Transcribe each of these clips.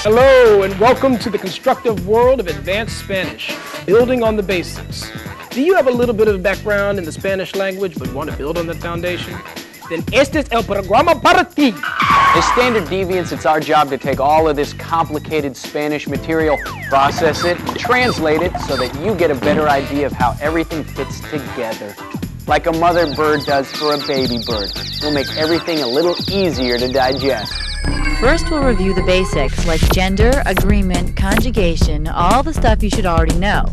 Hello, and welcome to the constructive world of advanced Spanish, building on the basics. Do you have a little bit of background in the Spanish language but want to build on that foundation? Then este es el programa para ti. As Standard Deviants, it's our job to take all of this complicated Spanish material, process it, and translate it so that you get a better idea of how everything fits together. Like a mother bird does for a baby bird. We'll make everything a little easier to digest. First, we'll review the basics like gender, agreement, conjugation, all the stuff you should already know.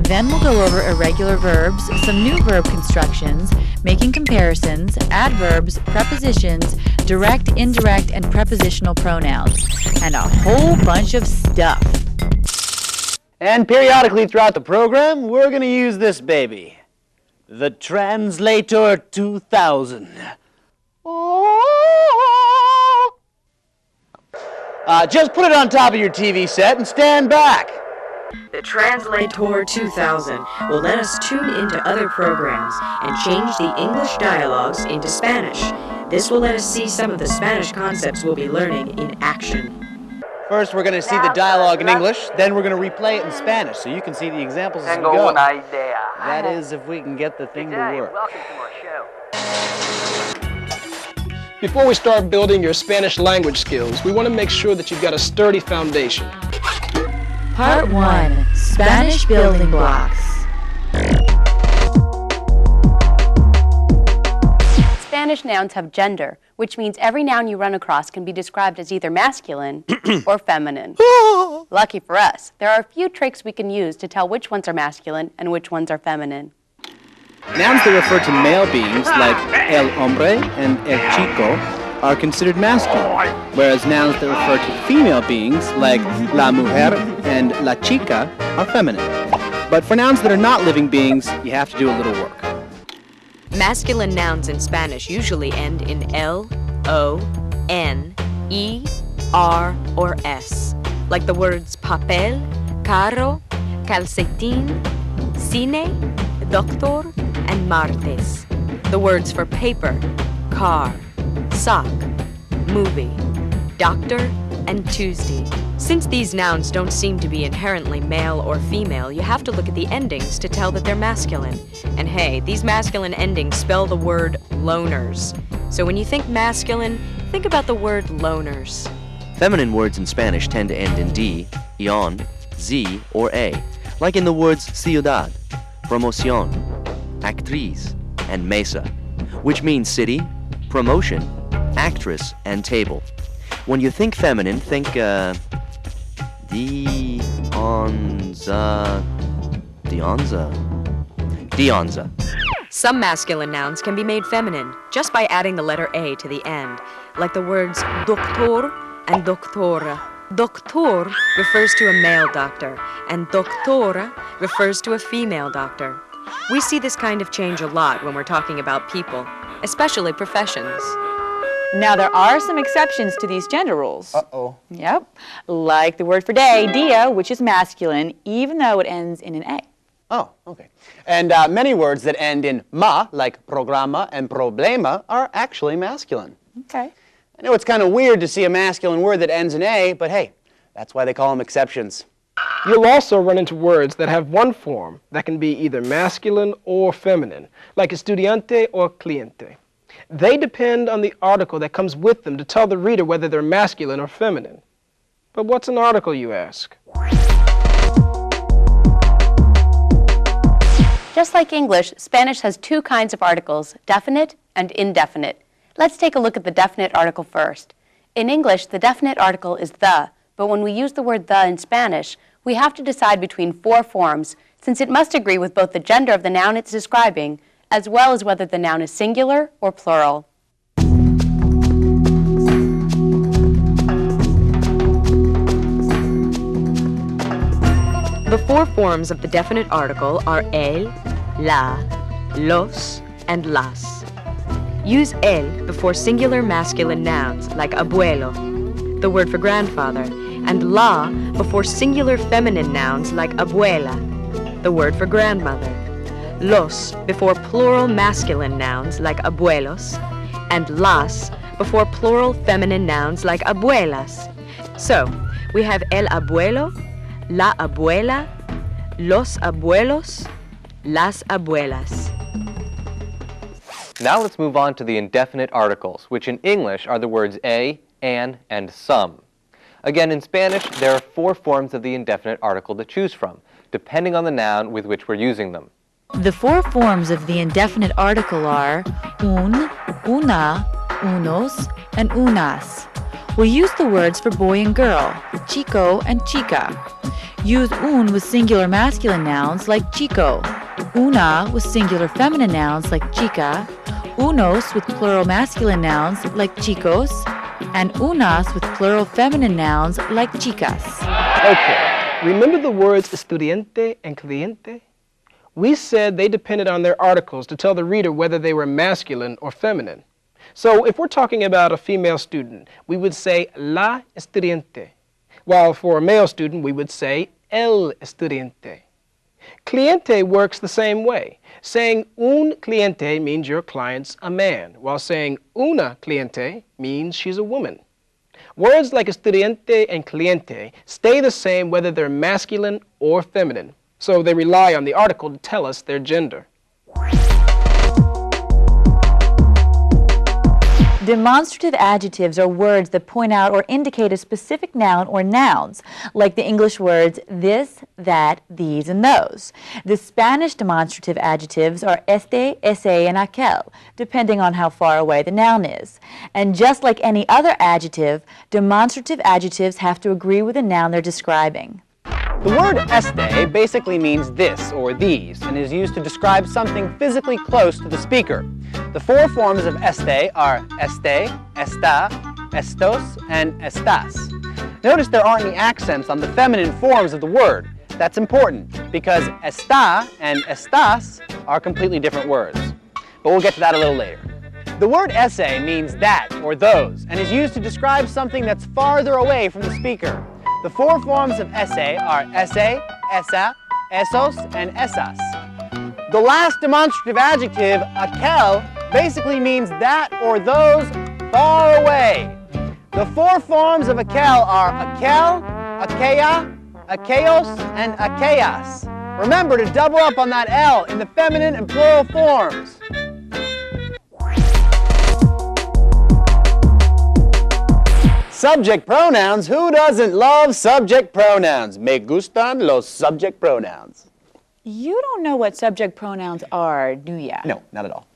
Then we'll go over irregular verbs, some new verb constructions, making comparisons, adverbs, prepositions, direct, indirect, and prepositional pronouns, and a whole bunch of stuff. And periodically throughout the program, we're going to use this baby, the Translator 2000. Just put it on top of your TV set and stand back. The Translator 2000 will let us tune into other programs and change the English dialogues into Spanish. This will let us see some of the Spanish concepts we'll be learning in action. First, we're going to see the dialogue in English, then we're going to replay it in Spanish so you can see the examples as we go. That is, if we can get the thing to work. Welcome to our show. Before we start building your Spanish language skills, we want to make sure that you've got a sturdy foundation. Part 1, Spanish Building Blocks. Spanish nouns have gender, which means every noun you run across can be described as either masculine or feminine. Lucky for us, there are a few tricks we can use to tell which ones are masculine and which ones are feminine. Nouns that refer to male beings, like el hombre and el chico, are considered masculine, whereas nouns that refer to female beings, like la mujer and la chica, are feminine. But for nouns that are not living beings, you have to do a little work. Masculine nouns in Spanish usually end in L, O, N, E, R, or S, like the words papel, carro, calcetín, cine, doctor, and martes. The words for paper, car, sock, movie, doctor, and Tuesday. Since these nouns don't seem to be inherently male or female, you have to look at the endings to tell that they're masculine. And hey, these masculine endings spell the word loners. So when you think masculine, think about the word loners. Feminine words in Spanish tend to end in D, ion, Z, or A, like in the words ciudad, promoción, actriz, and mesa, which means city, promotion, actress, and table. When you think feminine, think, Dionza. Some masculine nouns can be made feminine just by adding the letter A to the end, like the words doctor and doctora. Doctor refers to a male doctor, and doctora refers to a female doctor. We see this kind of change a lot when we're talking about people, especially professions. Now, there are some exceptions to these gender rules. Uh-oh. Yep. Like the word for day, dia, which is masculine, even though it ends in an A. Oh, okay. And many words that end in ma, like programa and problema, are actually masculine. Okay. I know it's kind of weird to see a masculine word that ends in A, but hey, that's why they call them exceptions. You'll also run into words that have one form that can be either masculine or feminine, like estudiante or cliente. They depend on the article that comes with them to tell the reader whether they're masculine or feminine. But what's an article, you ask? Just like English, Spanish has two kinds of articles, definite and indefinite. Let's take a look at the definite article first. In English, the definite article is the, but when we use the word the in Spanish, we have to decide between four forms, since it must agree with both the gender of the noun it's describing, as well as whether the noun is singular or plural. The four forms of the definite article are el, la, los, and las. Use el before singular masculine nouns like abuelo, the word for grandfather, and la before singular feminine nouns like abuela, the word for grandmother. Los before plural masculine nouns like abuelos, and las before plural feminine nouns like abuelas. So, we have el abuelo, la abuela, los abuelos, las abuelas. Now let's move on to the indefinite articles, which in English are the words a, an, and some. Again, in Spanish, there are 4 forms of the indefinite article to choose from, depending on the noun with which we're using them. The 4 forms of the indefinite article are un, una, unos, and unas. We'll use the words for boy and girl, chico and chica. Use un with singular masculine nouns like chico, una with singular feminine nouns like chica, unos with plural masculine nouns like chicos, and unas with plural feminine nouns like chicas. Okay, remember the words estudiante and cliente? We said they depended on their articles to tell the reader whether they were masculine or feminine. So if we're talking about a female student, we would say la estudiante, while for a male student, we would say el estudiante. Cliente works the same way. Saying un cliente means your client's a man, while saying una cliente means she's a woman. Words like estudiante and cliente stay the same whether they're masculine or feminine, so they rely on the article to tell us their gender. Demonstrative adjectives are words that point out or indicate a specific noun or nouns, like the English words this, that, these, and those. The Spanish demonstrative adjectives are este, ese, and aquel, depending on how far away the noun is. And just like any other adjective, demonstrative adjectives have to agree with the noun they're describing. The word este basically means this or these and is used to describe something physically close to the speaker. The 4 forms of este are este, esta, estos, and estas. Notice there aren't any accents on the feminine forms of the word. That's important because esta and estas are completely different words. But we'll get to that a little later. The word ese means that or those and is used to describe something that's farther away from the speaker. The 4 forms of ese are ese, esa, esos, and esas. The last demonstrative adjective, aquel, basically means that or those far away. The 4 forms of aquel are aquel, aquella, aqueos, and aquellas. Remember to double up on that L in the feminine and plural forms. Subject pronouns. Who doesn't love subject pronouns? Me gustan los subject pronouns. You don't know what subject pronouns are, do ya? No, not at all.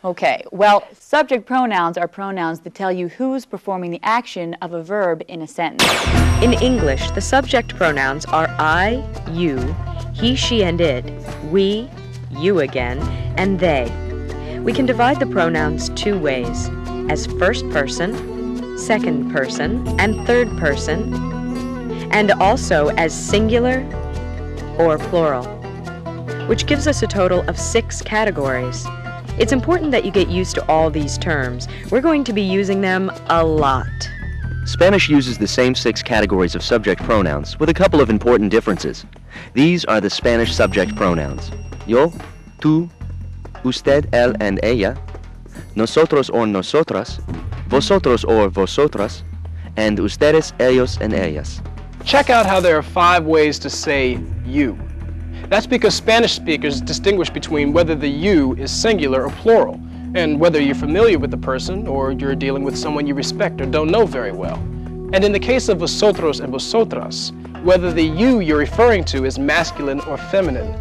Okay, well, subject pronouns are pronouns that tell you who's performing the action of a verb in a sentence. In English, the subject pronouns are I, you, he, she, and it, we, you again, and they. We can divide the pronouns 2 ways, as first person, second person, and third person, and also as singular or plural, which gives us a total of 6 categories. It's important that you get used to all these terms. We're going to be using them a lot. Spanish uses the same 6 categories of subject pronouns with a couple of important differences. These are the Spanish subject pronouns: yo, tú, usted, él, and ella, nosotros or nosotras, vosotros or vosotras, and ustedes, ellos, and ellas. Check out how there are 5 ways to say you. That's because Spanish speakers distinguish between whether the you is singular or plural, and whether you're familiar with the person or you're dealing with someone you respect or don't know very well. And in the case of vosotros and vosotras, whether the you you're referring to is masculine or feminine.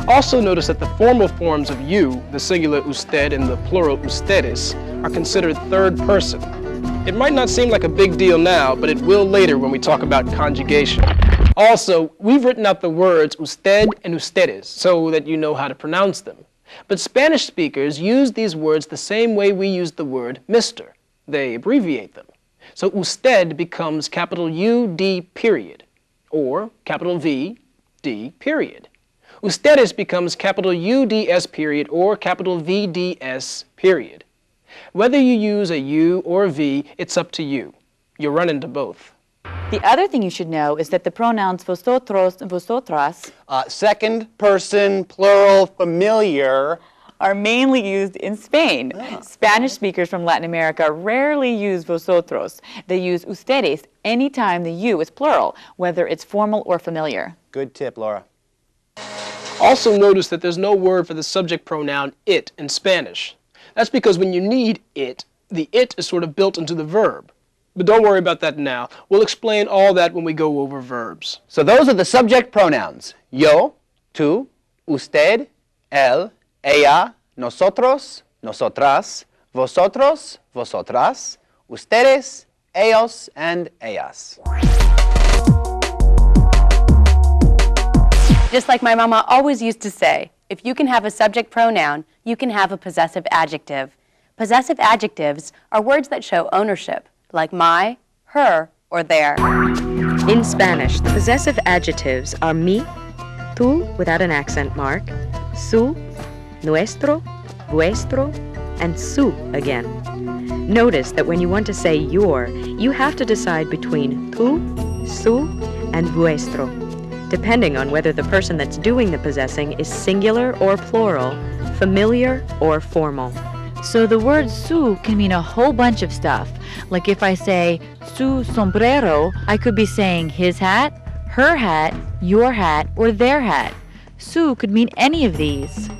Also notice that the formal forms of you, the singular usted and the plural ustedes, are considered third person. It might not seem like a big deal now, but it will later when we talk about conjugation. Also, we've written out the words usted and ustedes so that you know how to pronounce them. But Spanish speakers use these words the same way we use the word Mr. They abbreviate them. So usted becomes capital U-D period, or capital V-D period. Ustedes becomes capital U-D-S period, or capital V-D-S period. Whether you use a U or a V, it's up to you. You'll run into both. The other thing you should know is that the pronouns vosotros and vosotras Second person, plural, familiar, are mainly used in Spain. Spanish speakers from Latin America rarely use vosotros. They use ustedes anytime the you is plural, whether it's formal or familiar. Good tip, Laura. Also notice that there's no word for the subject pronoun it in Spanish. That's because when you need it, the it is sort of built into the verb. But don't worry about that now. We'll explain all that when we go over verbs. So those are the subject pronouns. Yo, tú, usted, él, ella, nosotros, nosotras, vosotros, vosotras, ustedes, ellos, and ellas. Just like my mama always used to say, if you can have a subject pronoun, you can have a possessive adjective. Possessive adjectives are words that show ownership, like my, her, or their. In Spanish, the possessive adjectives are mi, tú without an accent mark, su, nuestro, vuestro, and su again. Notice that when you want to say your, you have to decide between tú, su, and vuestro, depending on whether the person that's doing the possessing is singular or plural, familiar or formal. So the word su can mean a whole bunch of stuff. Like if I say su sombrero, I could be saying his hat, her hat, your hat, or their hat. Su could mean any of these.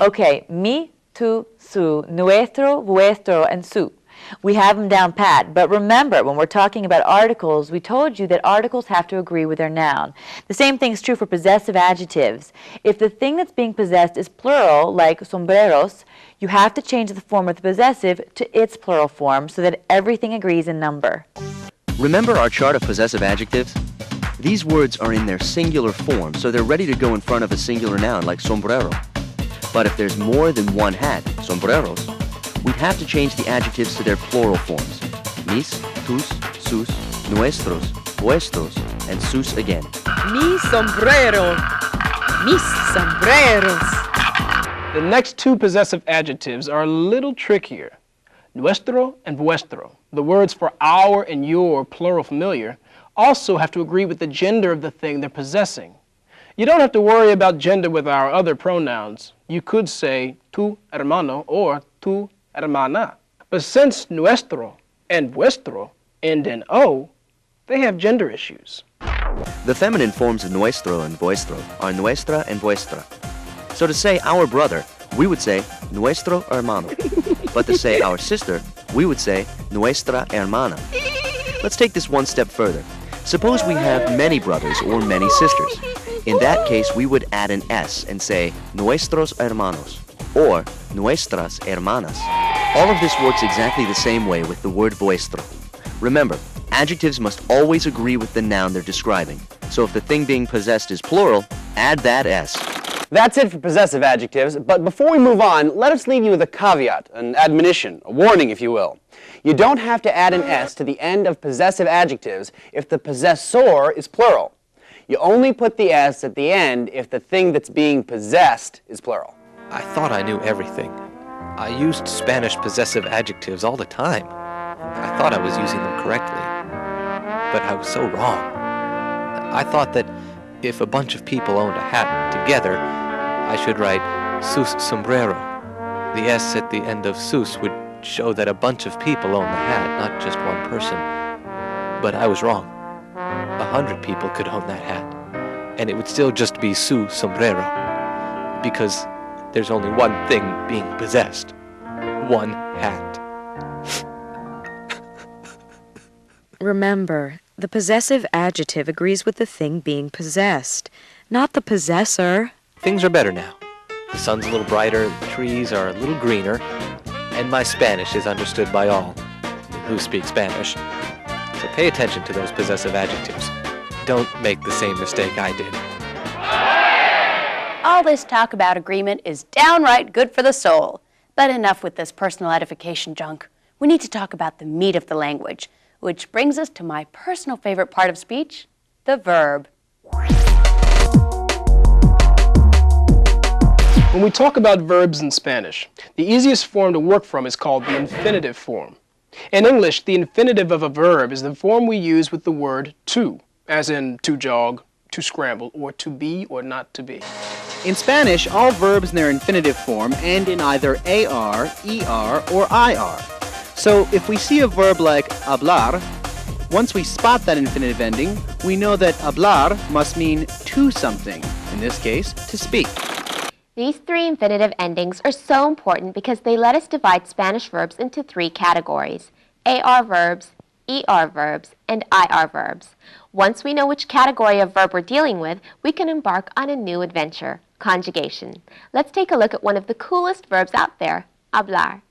Okay, mi, tú, su, nuestro, vuestro, and su. We have them down pat, but remember, when we're talking about articles, we told you that articles have to agree with their noun. The same thing's true for possessive adjectives. If the thing that's being possessed is plural, like sombreros, you have to change the form of the possessive to its plural form so that everything agrees in number. Remember our chart of possessive adjectives? These words are in their singular form, so they're ready to go in front of a singular noun like sombrero. But if there's more than one hat, sombreros, we'd have to change the adjectives to their plural forms. Mis, tus, sus, nuestros, vuestros, and sus again. Mi sombrero, mis sombreros. The next two possessive adjectives are a little trickier. Nuestro and vuestro, the words for our and your, plural familiar, also have to agree with the gender of the thing they're possessing. You don't have to worry about gender with our other pronouns. You could say tu hermano or tu hermana. But since nuestro and vuestro end in O, they have gender issues. The feminine forms of nuestro and vuestro are nuestra and vuestra. So to say our brother, we would say nuestro hermano. But to say our sister, we would say nuestra hermana. Let's take this one step further. Suppose we have many brothers or many sisters. In that case, we would add an S and say nuestros hermanos or nuestras hermanas. All of this works exactly the same way with the word vuestro. Remember, adjectives must always agree with the noun they're describing. So if the thing being possessed is plural, add that S. That's it for possessive adjectives, but before we move on, let us leave you with a caveat, an admonition, a warning if you will. You don't have to add an S to the end of possessive adjectives if the possessor is plural. You only put the S at the end if the thing that's being possessed is plural. I thought I knew everything. I used Spanish possessive adjectives all the time. I thought I was using them correctly. But I was so wrong. I thought that if a bunch of people owned a hat together, I should write sus sombrero. The S at the end of sus would show that a bunch of people own the hat, not just one person. But I was wrong. 100 people could own that hat, and it would still just be su sombrero, because there's only one thing being possessed. One hat. Remember, the possessive adjective agrees with the thing being possessed, not the possessor. Things are better now. The sun's a little brighter, the trees are a little greener, and my Spanish is understood by all who speak Spanish. So pay attention to those possessive adjectives. Don't make the same mistake I did. All this talk about agreement is downright good for the soul. But enough with this personal edification junk. We need to talk about the meat of the language, which brings us to my personal favorite part of speech, the verb. When we talk about verbs in Spanish, the easiest form to work from is called the infinitive form. In English, the infinitive of a verb is the form we use with the word to, as in to jog, to scramble, or to be or not to be. In Spanish, all verbs in their infinitive form end in either AR, ER, or IR. So if we see a verb like hablar, once we spot that infinitive ending, we know that hablar must mean to something, in this case, to speak. These three infinitive endings are so important because they let us divide Spanish verbs into three categories: AR verbs, ER verbs, and IR verbs. Once we know which category of verb we're dealing with, we can embark on a new adventure, conjugation. Let's take a look at one of the coolest verbs out there, hablar.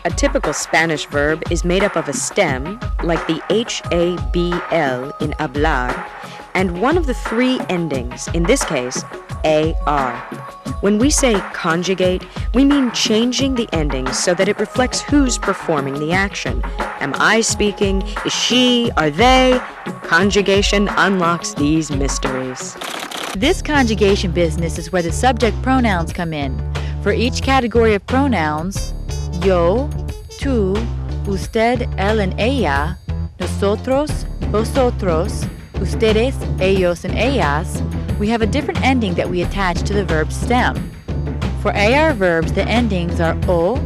A typical Spanish verb is made up of a stem, like the HABL in hablar, and one of the three endings, in this case, AR. When we say conjugate, we mean changing the endings so that it reflects who's performing the action. Am I speaking? Is she? Are they? Conjugation unlocks these mysteries. This conjugation business is where the subject pronouns come in. For each category of pronouns, yo, tú, usted, él, and ella, nosotros, vosotros, ustedes, ellos, and ellas, we have a different ending that we attach to the verb stem. For AR verbs, the endings are o,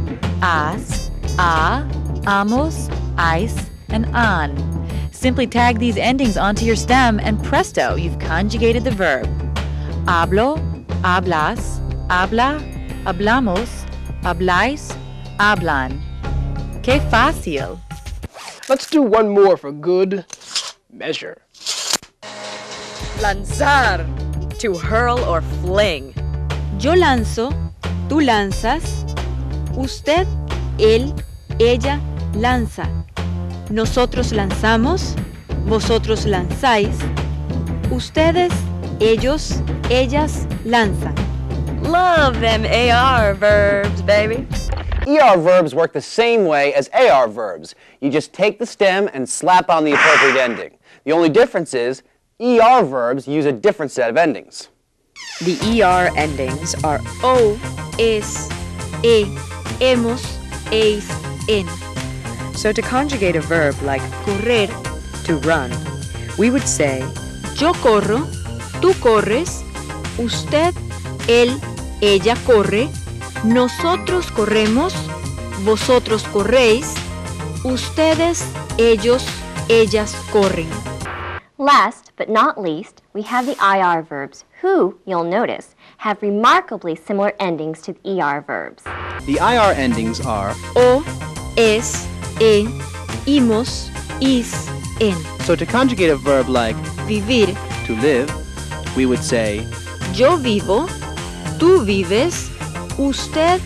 as, a, amos, ais, and an. Simply tag these endings onto your stem and presto, you've conjugated the verb. Hablo, hablas, habla, hablamos, habláis, hablan. Qué fácil. Let's do one more for good measure. Lanzar, to hurl or fling. Yo lanzo, tú lanzas, usted, él, ella lanza. Nosotros lanzamos, vosotros lanzáis, ustedes, ellos, ellas lanzan. Love them AR verbs, baby. ER verbs work the same way as AR verbs. You just take the stem and slap on the appropriate ending. The only difference is ER verbs use a different set of endings. The ER endings are O, es, e, hemos, eis, en. So to conjugate a verb like Correr, to run, we would say yo corro, tú corres, usted, él, ella corre, nosotros corremos, vosotros corréis, ustedes, ellos, ellas corren. Last but not least, we have the IR verbs, who, you'll notice, have remarkably similar endings to the ER verbs. The IR endings are O, es, e, imos, is, en. So to conjugate a verb like Vivir, to live, we would say yo vivo, tú vives, usted,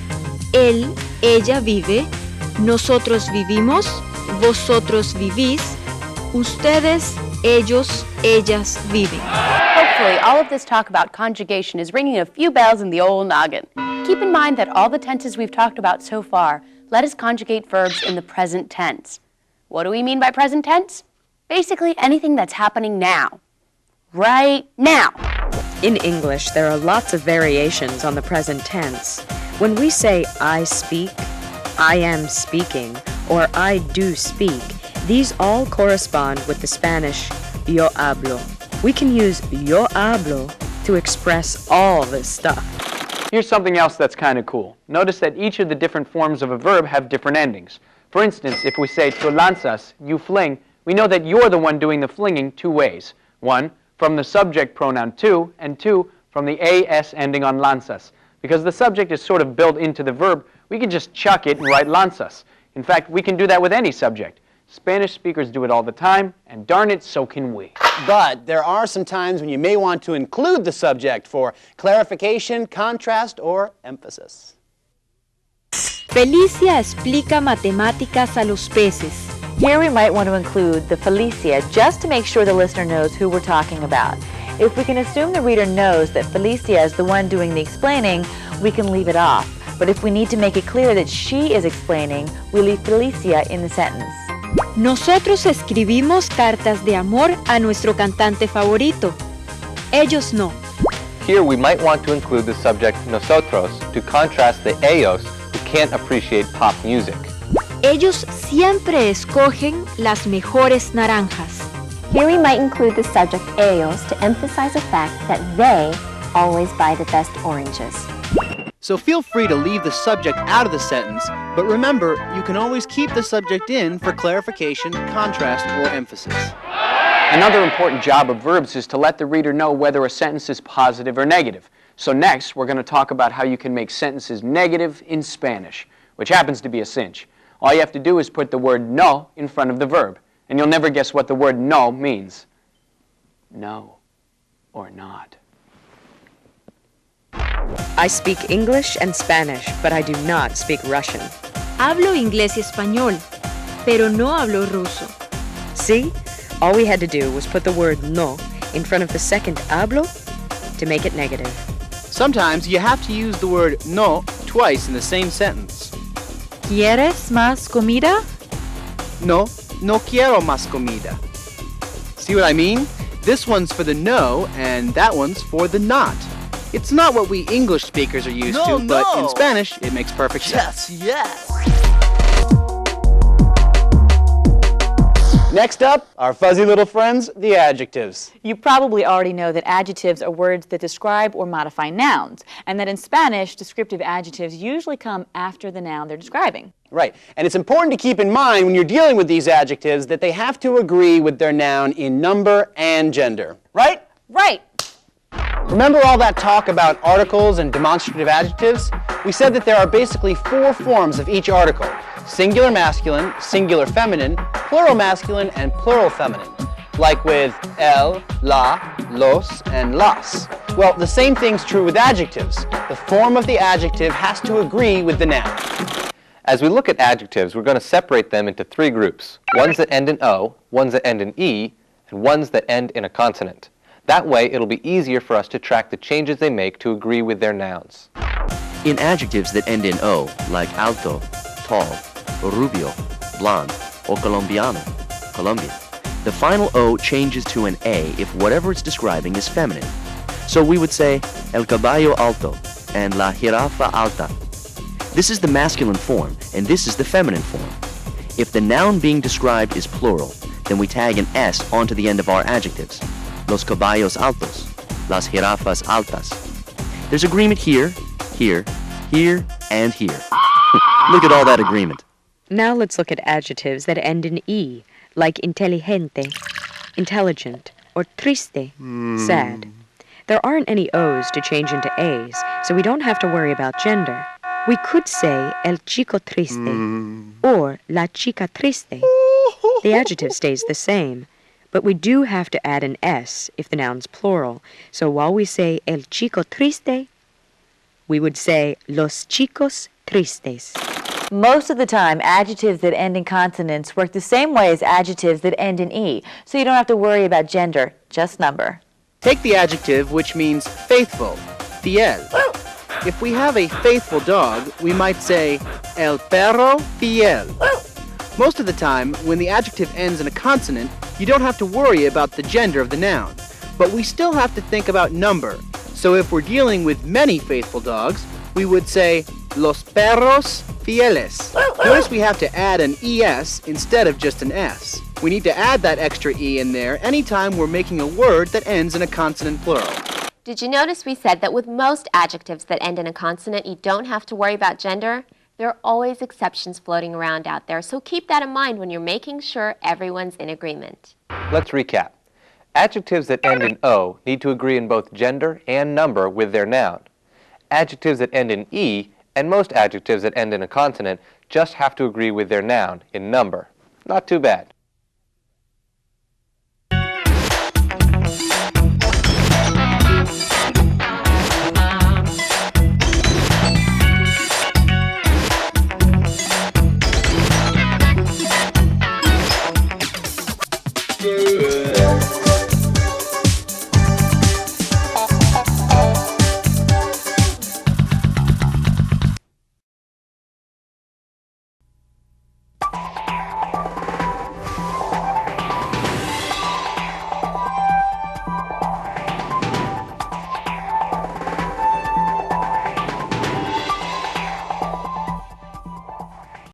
él, ella vive, nosotros vivimos, vosotros vivís, ustedes, ellos, ellas viven. Hopefully, all of this talk about conjugation is ringing a few bells in the old noggin. Keep in mind that all the tenses we've talked about so far let us conjugate verbs in the present tense. What do we mean by present tense? Basically, anything that's happening now. Right now. In English, there are lots of variations on the present tense. When we say I speak, I am speaking, or I do speak, these all correspond with the Spanish yo hablo. We can use yo hablo to express all this stuff. Here's something else that's kind of cool. Notice that each of the different forms of a verb have different endings. For instance, if we say tú lanzas, you fling, we know that you're the one doing the flinging two ways. One, from the subject pronoun tú, and two, from the as ending on lanzas. Because the subject is sort of built into the verb, we can just chuck it and write lanzas. In fact, we can do that with any subject. Spanish speakers do it all the time, and darn it, so can we. But there are some times when you may want to include the subject for clarification, contrast, or emphasis. Felicia explica matemáticas a los peces. Here we might want to include the Felicia just to make sure the listener knows who we're talking about. If we can assume the reader knows that Felicia is the one doing the explaining, we can leave it off. But if we need to make it clear that she is explaining, we leave Felicia in the sentence. Nosotros escribimos cartas de amor a nuestro cantante favorito. Ellos no. Here we might want to include the subject nosotros to contrast the ellos who can't appreciate pop music. Ellos siempre escogen las mejores naranjas. Here we might include the subject ellos to emphasize the fact that they always buy the best oranges. So feel free to leave the subject out of the sentence, but remember, you can always keep the subject in for clarification, contrast, or emphasis. Another important job of verbs is to let the reader know whether a sentence is positive or negative. So next, we're going to talk about how you can make sentences negative in Spanish, which happens to be a cinch. All you have to do is put the word no in front of the verb, and you'll never guess what the word no means. No or not. I speak English and Spanish, but I do not speak Russian. Hablo inglés y español, pero no hablo ruso. See? All we had to do was put the word no in front of the second hablo to make it negative. Sometimes you have to use the word no twice in the same sentence. ¿Quieres más comida? No, no quiero más comida. See what I mean? This one's for the no, and that one's for the not. It's not what we English speakers are used to, but in Spanish, it makes perfect sense. Yes. Next up, our fuzzy little friends, the adjectives. You probably already know that adjectives are words that describe or modify nouns, and that in Spanish, descriptive adjectives usually come after the noun they're describing. Right, and it's important to keep in mind when you're dealing with these adjectives that they have to agree with their noun in number and gender. Right? Right. Remember all that talk about articles and demonstrative adjectives? We said that there are basically 4 forms of each article: singular masculine, singular feminine, plural masculine, and plural feminine. Like with el, la, los, and las. Well, the same thing's true with adjectives. The form of the adjective has to agree with the noun. As we look at adjectives, we're going to separate them into 3 groups. Ones that end in O, ones that end in E, and ones that end in a consonant. That way, it'll be easier for us to track the changes they make to agree with their nouns. In adjectives that end in O, like alto, tall, rubio, blonde, or colombiano, Colombian, the final O changes to an A if whatever it's describing is feminine. So we would say el caballo alto and la jirafa alta. This is the masculine form, and this is the feminine form. If the noun being described is plural, then we tag an S onto the end of our adjectives. Los caballos altos, las jirafas altas. There's agreement here, here, here, and here. Look at all that agreement. Now let's look at adjectives that end in E, like inteligente, intelligent, or triste, sad. There aren't any O's to change into A's, so we don't have to worry about gender. We could say el chico triste or la chica triste. The adjective stays the same, but we do have to add an S if the noun's plural. So while we say el chico triste, we would say los chicos tristes. Most of the time, adjectives that end in consonants work the same way as adjectives that end in E, so you don't have to worry about gender, just number. Take the adjective which means faithful, fiel. If we have a faithful dog, we might say el perro fiel. Most of the time, when the adjective ends in a consonant, you don't have to worry about the gender of the noun. But we still have to think about number. So if we're dealing with many faithful dogs, we would say los perros fieles. Notice we have to add an ES instead of just an S. We need to add that extra E in there anytime we're making a word that ends in a consonant plural. Did you notice we said that with most adjectives that end in a consonant, you don't have to worry about gender? There are always exceptions floating around out there, so keep that in mind when you're making sure everyone's in agreement. Let's recap. Adjectives that end in O need to agree in both gender and number with their noun. Adjectives that end in E and most adjectives that end in a consonant just have to agree with their noun in number. Not too bad.